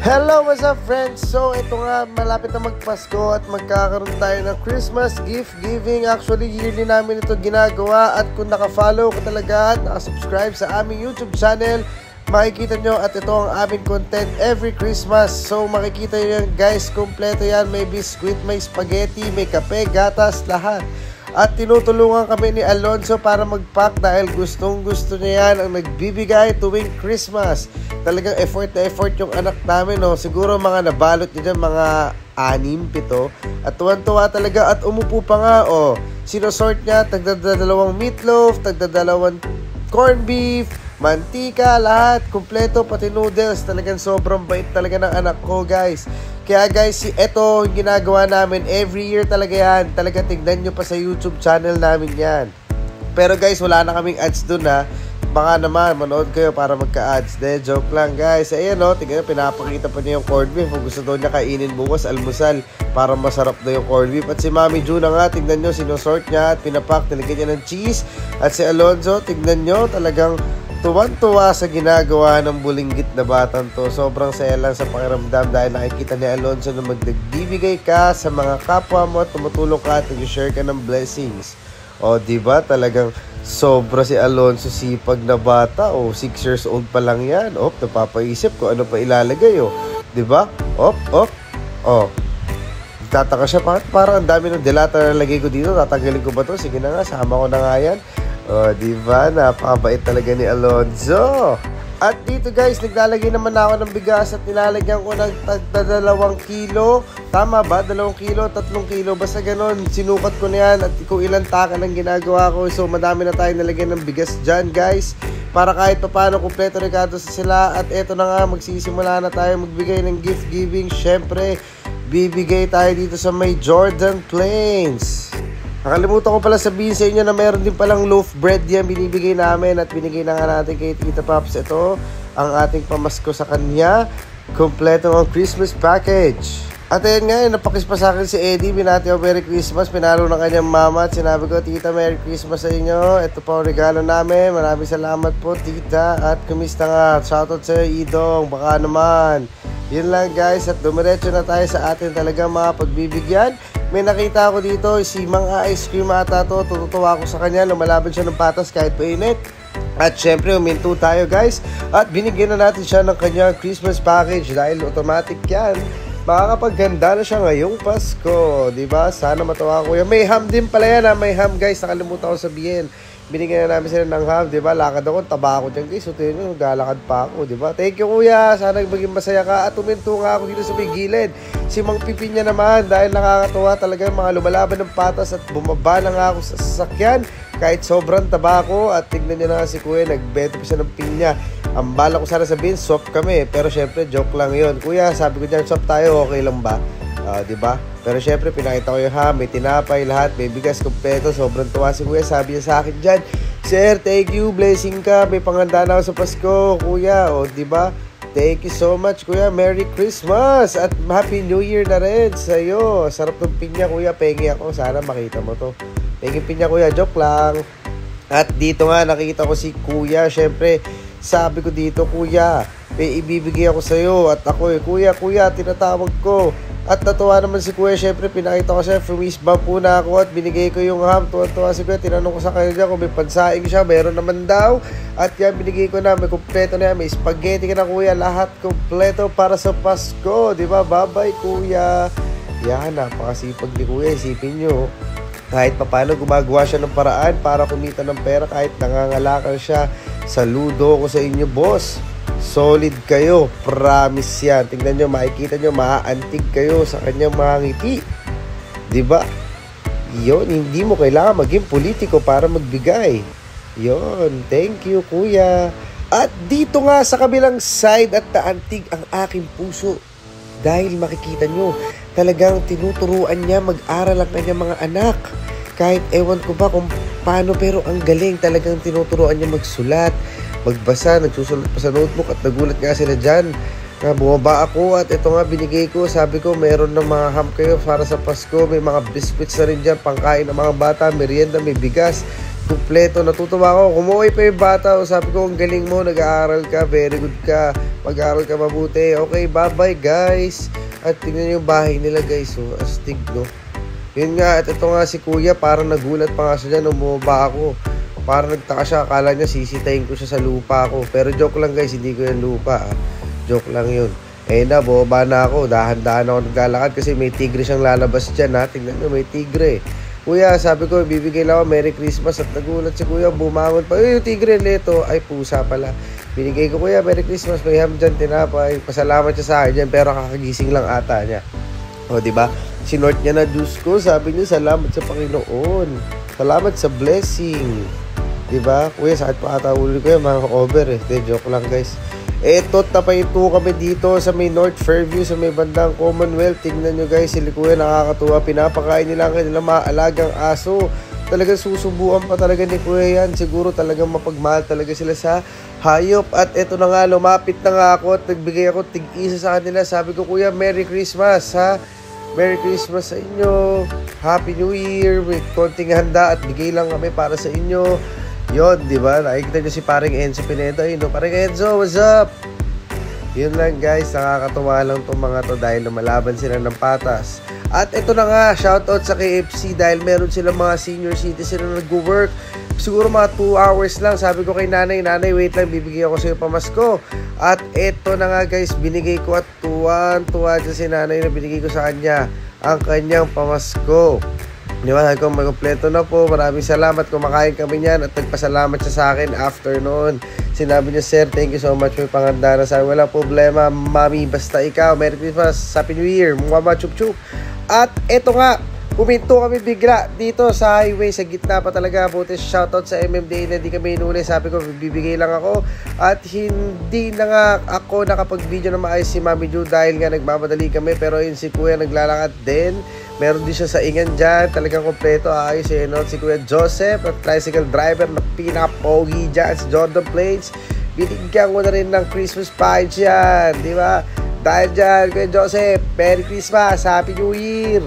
Hello, what's up friends? So ito nga, malapit na magpasko at magkakaroon tayo ng Christmas gift giving. Actually, yearly namin ito ginagawa at kung naka-follow ka talaga at naka-subscribe sa aming YouTube channel, makikita nyo at ito ang aming content every Christmas. So makikita nyo yan guys, kompleto yan. May biscuit, may spaghetti, may kape, gatas, lahat. At tinutulungan kami ni Alonzo para mag-pack dahil gustong gusto niya yan ang nagbibigay tuwing Christmas. Talagang effort na effort yung anak namin, no? Siguro mga nabalot niya dyan, mga 6, 7. At tuwan-tuwa talaga at umupo pa nga, oh. Sinosort niya, tagdadalawang meatloaf, tagdadalawang corned beef, mantika, lahat, kumpleto, pati noodles. Talagang sobrang bait talaga ng anak ko, guys. Kaya guys, eto yung ginagawa namin, every year talaga yan. Talaga tignan nyo pa sa YouTube channel namin yan. Pero guys, wala na kaming ads dun ha. Baka naman, manood kayo para magka-ads. De, joke lang guys. Ayan o, tignan, pinapakita pa niya yung corned beef. Kung gusto daw niya kainin bukas, almusal, para masarap na yung corned beef. At si Mami Juna nga, tignan nyo, sinosort niya at pinapak, nilagyan niya ng cheese. At si Alonzo, tignan nyo, talagang tuwan-tuwa sa ginagawa ng bulinggit na batang to. Sobrang saya lang sa pakiramdam dahil nakikita ni Alonzo na magbibigay ka sa mga kapwa mo at tumutulong ka at nag-share ka ng blessings. O, diba? Talagang sobra si Alonzo sipag na bata. O, 6 years old pa lang yan. O, napapaisip ko ano pa ilalagay. O, diba? O. Tataka siya. Parang ang dami ng delata na lagay ko dito. Tatanggalin ko ba to? Sige na nga, sama ko na nga yan. O, diba? Napakabait talaga ni Alonzo. At dito guys, naglalagay naman ako ng bigas at nilalagyan ko ng 2 kilo. Tama ba? 2 kilo, 3 kilo. Basta ganon, sinukat ko na yan at kung ilang taka ng ginagawa ko. So, madami na tayo nalagyan ng bigas dyan guys. Para kahit pa paano, kumpleto regalo sa sila. At eto na nga, magsisimula na tayo magbigay ng gift giving. Syempre, bibigay tayo dito sa may Jordan Plains. Nakalimutan ko pala sabihin sa inyo na mayroon din palang loaf bread yan binibigay namin at binigay na nga natin kay Tita Pops. Ito ang ating pamasko sa kanya. Kompleto ang Christmas package. At ayun nga, napakis pa sa akin si Eddie. Binati ako Merry Christmas. Pinalo ng kanyang mama at sinabi ko, Tita, Merry Christmas sa inyo. Ito po ang regalo namin. Maraming salamat po, Tita. At kumista nga. Shoutout sa Idong. Baka naman. Yun lang guys. At dumiretso na tayo sa atin talaga mga pagbibigyan. May nakita ako dito, si Mang Ice Cream ata to. Tututuwa ako sa kanya. Lumalaban siya ng patas kahit painit. At syempre, uminto tayo guys. At binigyan na natin siya ng kanyang Christmas package dahil automatic yan. Makakapaganda na siya ngayong Pasko. Diba? Sana matawa ko yan. May ham din pala yan ha. May ham guys. Nakalimutan ko sabihin. Binigyan na namin sila ng ham, diba? Lakad ako, taba ako dyan guys. So, tingnan nyo, galakad pa ako, diba? Thank you kuya, sana maging masaya ka. At uminto nga ako dito sa may gilid. Si Mang Pipi niya naman, dahil nakakatuwa talaga mga lumalaban ng patas at bumaba na nga ako sa sasakyan. Kahit sobrang taba ko at tignan nyo na nga si kuya, nagbeto pa siya ng pinya. Ang bala ko sana sabihin, soft kami. Pero syempre, joke lang yun. Kuya, sabi ko dyan, soft tayo, okay lang ba? Diba? Pero syempre, pinakita ko yung ham, may tinapay, lahat, may bigas, kompleto. Sobrang tuwa si kuya, sabi niya sa akin dyan, Sir, thank you, blessing ka, may panganda na ako sa Pasko, kuya. O, diba? Thank you so much, kuya. Merry Christmas! At Happy New Year na rin sa'yo. Sarap ng pinya, kuya. Pengi ako. Sana makita mo to. Pengi pinya, kuya. Joke lang. At dito nga, nakita ko si kuya. Syempre, sabi ko dito, kuya, may ibibigay ako sa'yo. At ako kuya, tinatawag ko. At natuwa naman si kuya, syempre pinakita ko siya, frumisbang po na ako at binigay ko yung ham. Tuwa-tuwa si kuya, tinanong ko sa kanya kung may pansaing siya, meron naman daw. At yan, binigay ko na, may kumpleto na yan, may spaghetti ka na kuya, lahat kumpleto para sa Pasko, di ba? Bye-bye kuya. Yan, napakasipag ni kuya, isipin nyo. Kahit papano gumagawa siya ng paraan para kumita ng pera kahit nangangalakal siya. Saludo ko sa inyo, boss. Solid kayo, promise yan. Tingnan nyo, makikita nyo, maaantig kayo sa kanyang mga ngiti. Diba? Yun, hindi mo kailangan maging politiko para magbigay. Yun, thank you kuya. At dito nga sa kabilang side at naantig ang aking puso. Dahil makikita nyo, talagang tinuturuan niya mag-aral ang kanyang mga anak. Kahit ewan ko ba kung paano, pero ang galing. Talagang tinuturuan niya magsulat, magbasa, nagsusulat pa sa notebook at nagulat nga sila dyan. Bumaba ako at ito nga binigay ko. Sabi ko, meron ng mga ham kayo para sa Pasko. May mga biscuits na rin dyan, pangkain ng mga bata, merienda, may bigas. kumpleto. Natutuwa ako. Kumuhay pa yung bata. Sabi ko, ang galing mo, nag-aaral ka, very good ka, mag-aaral ka mabuti. Okay, bye-bye guys. At tingnan yung bahay nila guys, oh, astig, no? Yun nga, at ito nga si kuya, parang nagulat pa nga siya dyan, umubaba ako. Parang nagtaka siya, akala niya sisitayin ko siya sa lupa ko. Pero joke lang guys, hindi ko yung lupa. Joke lang yun. Eh na, bumaba na ako, dahan-dahan ako naglalakad kasi may tigre siyang lalabas dyan, ha? Tingnan nyo, may tigre. Kuya, sabi ko, bibigay lang ako Merry Christmas, at nagulat si kuya, bumangon pa. Yung tigre nito, ay pusa pala. Binigay ko, kuya, Merry Christmas, may ham dyan, tinapay. Pasalamat siya sa akin dyan, pero kakagising lang ata niya. O, diba? Sinort niya na, Diyos ko, sabi niya, salamat sa Panginoon. Salamat sa blessing. Diba? Kuya, sakit pa ata ulo ko yan, mga over eh. De, joke lang guys. Eto, tapayito kami dito sa may North Fairview, sa may bandang Commonwealth. Tingnan nyo guys, sila kuya nakakatuwa. Pinapakain nila ang kanilang mga alagang aso. Talagang susubuan pa talaga ni kuya yan. Siguro talagang mapagmahal talaga sila sa hayop. At eto na nga, lumapit na nga ako at nagbigay ako tig-isa sa kanila. Sabi ko, kuya, Merry Christmas, ha? Merry Christmas sa inyo. Happy New Year. With konting handa at bigay lang kami para sa inyo. Yun, di ba? Nakikita nyo si paring Enzo Pineda. Yun, no? Paring Enzo, what's up? Yun lang guys, nakakatuwa lang itong mga to dahil lumalaban sila ng patas. At ito na nga, shoutout sa KFC dahil meron silang mga senior citizen na nag-work. Siguro mga 2 hours lang. Sabi ko kay nanay, wait lang, bibigyan ko sa'yo pamasko. At ito na nga guys, binigay ko at tuwan-tuwa dyan si nanay na binigay ko sa kanya ang kanyang pamasko. Di ba? Sabi ko, magkompleto na po. Maraming salamat. Kumakain kami niyan at nagpasalamat siya sa akin after noon. Sinabi niya, sir, thank you so much. May panganda na sa akin. Wala problema, mami. Basta ikaw. Merry Christmas. Happy New Year. Mama chup chup. At eto nga, puminto kami bigla dito sa highway. Sa gitna pa talaga. Buti shoutout sa MMDA na di kami inuli. Sabi ko, bibigay lang ako. At hindi na nga ako nakapag-video na maayos si Mami Ju dahil nga nagmamadali kami. Pero yun si Kuya naglalakad din. Meron din siya sa ingan dyan. Talagang kompleto. Ayos yun. Si Kuya Joseph at tricycle driver na pinapogi dyan. Si Jordan Plates. Binigyan ko na rin ng Christmas package yan. Di ba? Dahil dyan, Kuya Joseph, Merry Christmas. Happy New Year.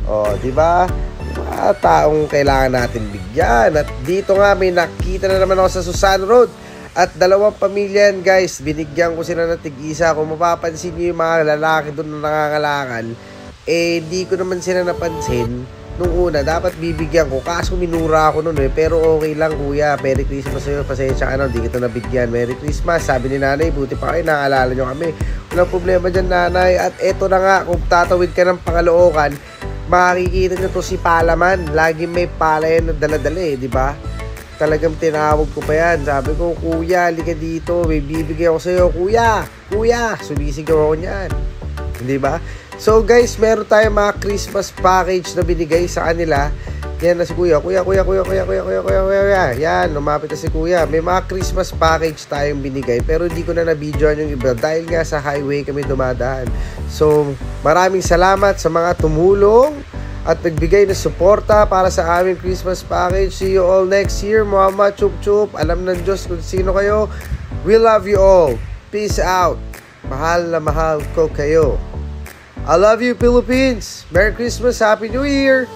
O, di ba? Mga taong kailangan natin bigyan. At dito nga, may nakita na naman ako sa Susan Road. At 2 pamilya guys. Binigyan ko sila ng tig-isa. Kung mapapansin nyo yung mga lalaki doon na nangangalakal, eh, di ko naman sila napansin nung una. Dapat bibigyan ko. Kaso minura ako nun eh. Pero okay lang kuya. Merry Christmas sa'yo. Pasensya ka na. Di kita nabigyan. Merry Christmas. Sabi ni nanay, buti pa kayo. Nakaalala nyo kami. Walang problema dyan nanay. At eto na nga. Kung tatawid ka ng Pangaloocan, makikita nyo to si Palaman. Lagi may pala yan na dala-dala eh. Diba? Talagang tinawag ko pa yan. Sabi ko, kuya, halika dito. May bibigyan ako sa'yo. Kuya! Kuya! Sumisigaw ako niyan. Diba? So guys, meron tayong mga Christmas package na binigay sa kanila. Yan na si Kuya. Kuya. Yan, lumapit na si Kuya. May mga Christmas package tayong binigay. Pero hindi ko na na-videoan yung iba dahil nga sa highway kami dumadaan. So, maraming salamat sa mga tumulong at nagbigay na suporta para sa aming Christmas package. See you all next year. Mama chup chup. Alam ng Diyos kung sino kayo. We love you all. Peace out. Mahal na mahal ko kayo. I love you, Philippines. Merry Christmas, Happy New Year.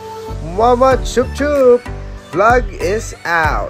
Mama chup chup. Vlog is out.